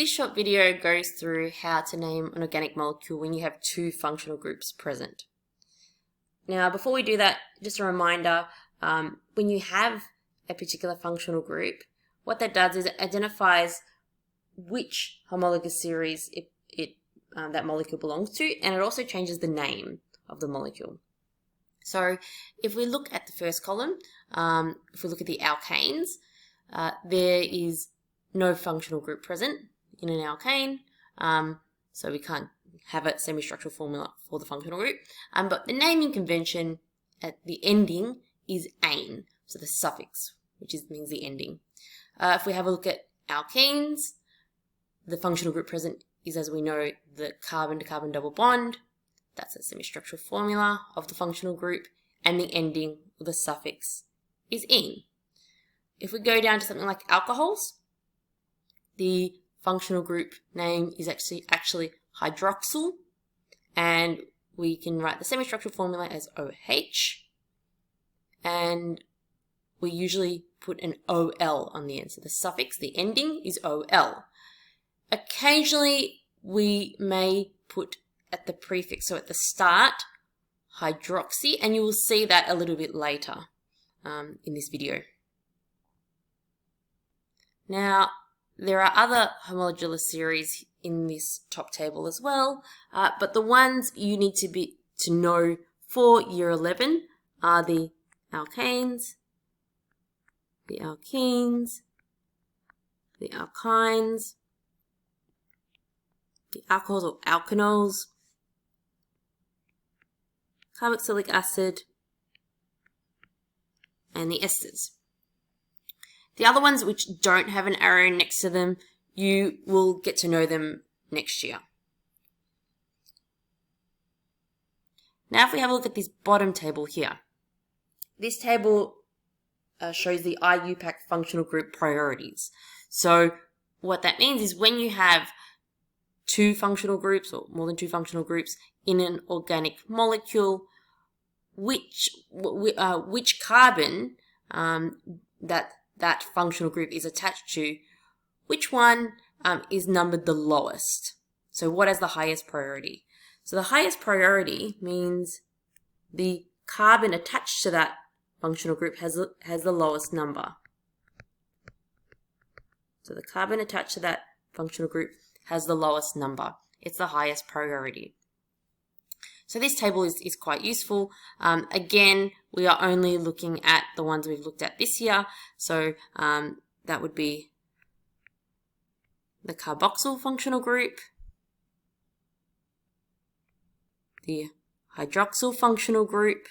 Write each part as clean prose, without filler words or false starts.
This short video goes through how to name an organic molecule when you have two functional groups present. Now, before we do that, just a reminder, when you have a particular functional group, what that does is it identifies which homologous series that molecule belongs to, and it also changes the name of the molecule. So if we look at the first column, if we look at the alkanes, there is no functional group present in an alkane, so we can't have a semi-structural formula for the functional group. But the naming convention at the ending is "ane", so the suffix, which means the ending. If we have a look at alkenes, the functional group present is, as we know, the carbon-to-carbon double bond. That's a semi-structural formula of the functional group, and the ending, or the suffix, is "ene". If we go down to something like alcohols, the functional group name is actually hydroxyl, and we can write the semi-structural formula as OH, and we usually put an OL on the end. So the suffix, the ending, is OL. Occasionally, we may put at the prefix, so at the start, hydroxy, and you will see that a little bit later in this video. Now, there are other homologous series in this top table as well, but the ones you need to know for year 11 are the alkanes, the alkenes, the alkynes, the alcohols or alkanols, carboxylic acid, and the esters. The other ones which don't have an arrow next to them, you will get to know them next year. Now if we have a look at this bottom table here, this table shows the IUPAC functional group priorities. So what that means is when you have two functional groups or more than two functional groups in an organic molecule, which carbon that functional group is attached to, which one is numbered the lowest. So what has the highest priority? So the highest priority means the carbon attached to that functional group has the lowest number. So the carbon attached to that functional group has the lowest number. It's the highest priority. So this table is quite useful. Again, we are only looking at the ones we've looked at this year. So that would be the carboxyl functional group, the hydroxyl functional group,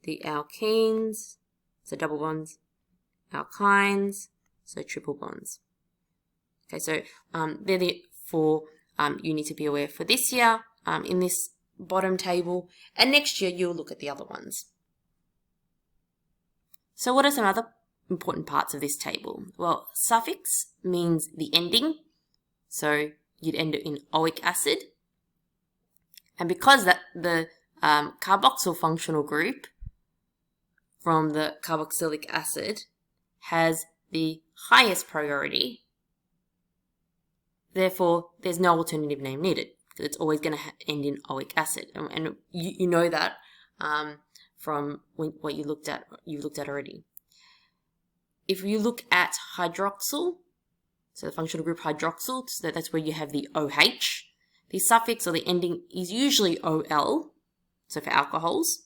the alkenes, so double bonds, alkynes, so triple bonds. Okay, so they're the four you need to be aware for this year in this bottom table, and next year you'll look at the other ones. So what are some other important parts of this table? Well, suffix means the ending, so you'd end it in oic acid, and because the carboxyl functional group from the carboxylic acid has the highest priority, therefore there's no alternative name needed, because it's always going to end in oic acid, and you know that from what you looked at already. If you look at hydroxyl, so the functional group hydroxyl, so that's where you have the OH. The suffix or the ending is usually OL, so for alcohols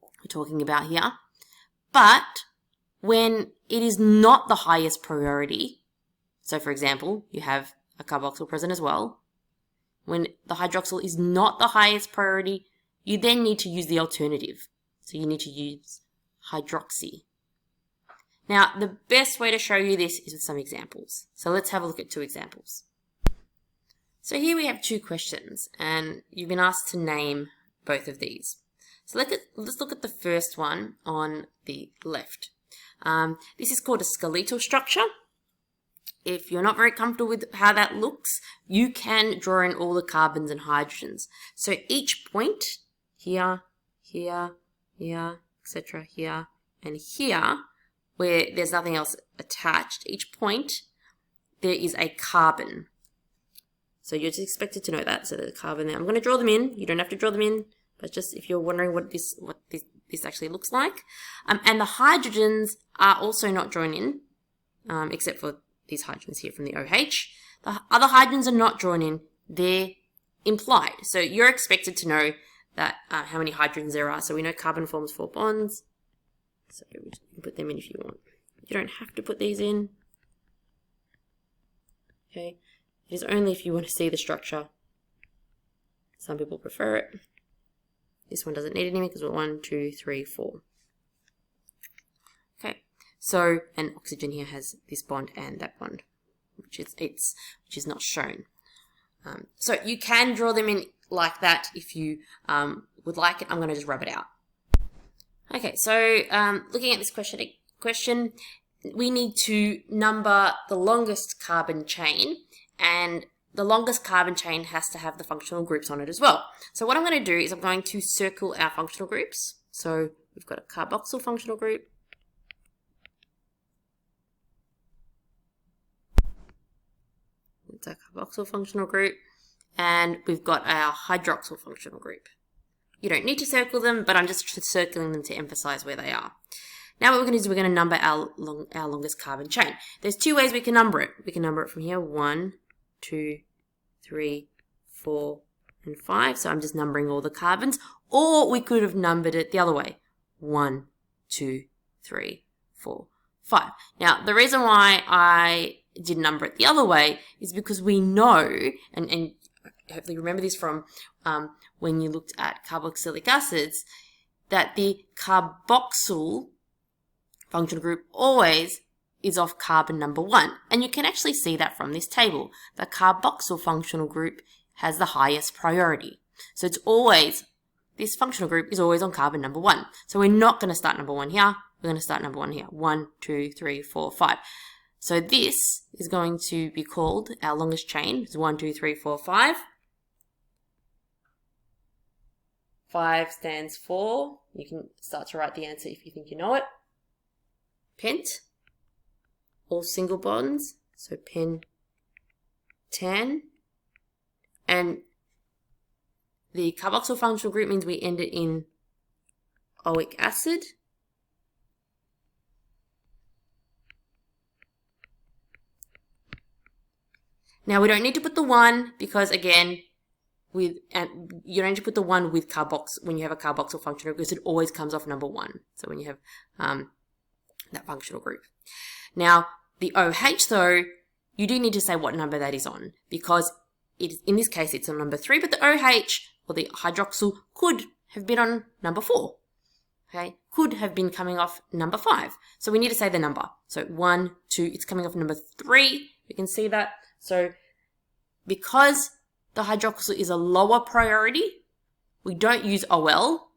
we're talking about here. But when it is not the highest priority, so for example, you have a carboxyl present as well, when the hydroxyl is not the highest priority, you then need to use the alternative. So you need to use hydroxy. Now, the best way to show you this is with some examples. So let's have a look at two examples. So here we have two questions, and you've been asked to name both of these. So let's look at the first one on the left. This is called a skeletal structure. If you're not very comfortable with how that looks, you can draw in all the carbons and hydrogens. So each point, here, here, here, etc., here, and here, where there's nothing else attached, each point there is a carbon. So you're just expected to know that. So there's a carbon there. I'm going to draw them in. You don't have to draw them in, but just if you're wondering what this actually looks like. And the hydrogens are also not drawn in, except for these hydrogens here from the OH. The other hydrogens are not drawn in. They're implied. So you're expected to know that how many hydrogens there are. So we know carbon forms 4 bonds. So you can put them in if you want. You don't have to put these in. Okay. It is only if you want to see the structure. Some people prefer it. This one doesn't need anything because we're 1, 2, 3, 4. Okay. So, and oxygen here has this bond and that bond, which is not shown. So you can draw them in like that if you would like it. I'm going to just rub it out. Okay, so looking at this question, we need to number the longest carbon chain, and the longest carbon chain has to have the functional groups on it as well. So what I'm going to do is I'm going to circle our functional groups. So we've got a carboxyl functional group. It's a carboxyl functional group. And we've got our hydroxyl functional group. You don't need to circle them, but I'm just circling them to emphasize where they are. Now what we're going to do is we're going to number our longest carbon chain. There's 2 ways we can number it. We can number it from here, 1, 2, 3, 4, and 5. So I'm just numbering all the carbons. Or we could have numbered it the other way, 1, 2, 3, 4, 5. Now the reason why I did number it the other way is because we know, and hopefully remember this from when you looked at carboxylic acids, that the carboxyl functional group always is of carbon number 1. And you can actually see that from this table. The carboxyl functional group has the highest priority. So it's always, this functional group is always on carbon number 1. So we're not going to start number 1 here. We're going to start number 1 here. 1, 2, 3, 4, 5. So this is going to be called our longest chain. It's 1, 2, 3, 4, 5. 5 stands for, you can start to write the answer if you think you know it. Pent, all single bonds, so pentan. And the carboxyl functional group means we end it in oic acid. Now we don't need to put the 1 because again, you don't need to put the 1 with carbox when you have a carboxyl functional group because it always comes off number 1. So when you have that functional group. Now the OH though, you do need to say what number that is on because in this case it's on number 3, but the OH or the hydroxyl could have been on number 4. Okay, could have been coming off number 5. So we need to say the number. So 1, 2, it's coming off number 3. You can see that. So because the hydroxyl is a lower priority, we don't use OL,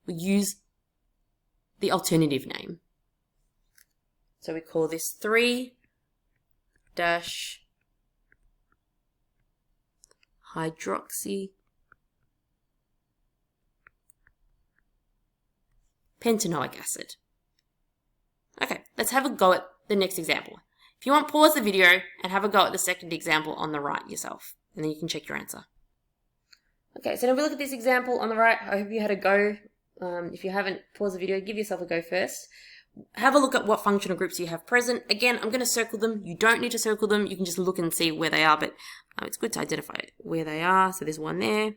we use the alternative name. So we call this 3-hydroxy pentanoic acid. Okay, let's have a go at the next example. If you want, pause the video and have a go at the second example on the right yourself, and then you can check your answer. Okay, so now we look at this example on the right. I hope you had a go. If you haven't, pause the video, give yourself a go first. Have a look at what functional groups you have present. Again, I'm going to circle them. You don't need to circle them. You can just look and see where they are, but it's good to identify where they are. So there's one there,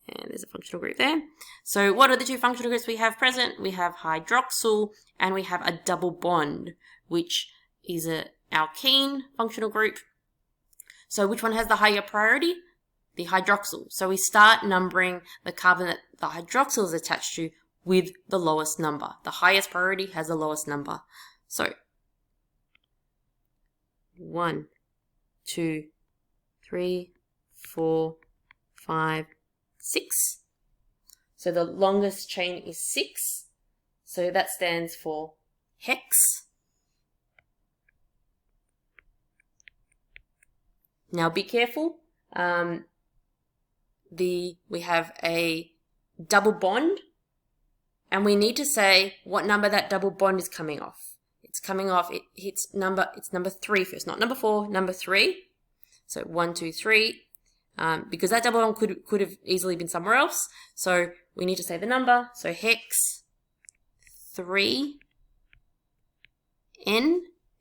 and there's a functional group there. So what are the 2 functional groups we have present? We have hydroxyl, and we have a double bond, which is a alkene functional group. So which one has the higher priority? The hydroxyl. So we start numbering the carbon that the hydroxyl is attached to with the lowest number. The highest priority has the lowest number. So 1, 2, 3, 4, 5, 6. So the longest chain is 6. So that stands for hex. Now be careful. We have a double bond, and we need to say what number that double bond is coming off. it's coming off, it's number 3 first, not number 4, number 3. So 1, 2, 3. Because that double bond could have easily been somewhere else. So we need to say the number. So hex 3N,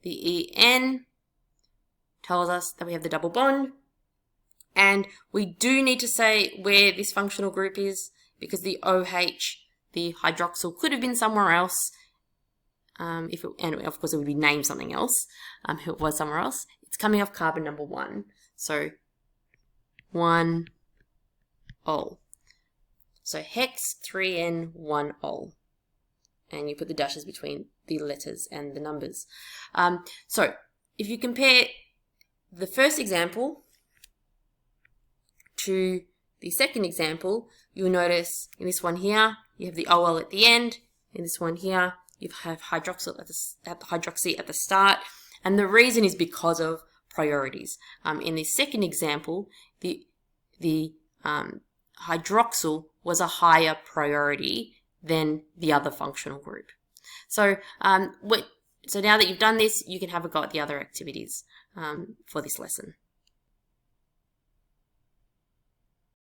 the En tells us that we have the double bond. And we do need to say where this functional group is, because the OH, the hydroxyl, could have been somewhere else. And of course it would be named something else if it was somewhere else. It's coming off carbon number 1. So 1 ol. So hex 3N 1 ol. And you put the dashes between the letters and the numbers. So if you compare the first example to the second example, you'll notice in this one here, you have the OL at the end. In this one here, you have hydroxy at the start. And the reason is because of priorities. In the second example, the hydroxyl was a higher priority than the other functional group. So so now that you've done this, you can have a go at the other activities for this lesson.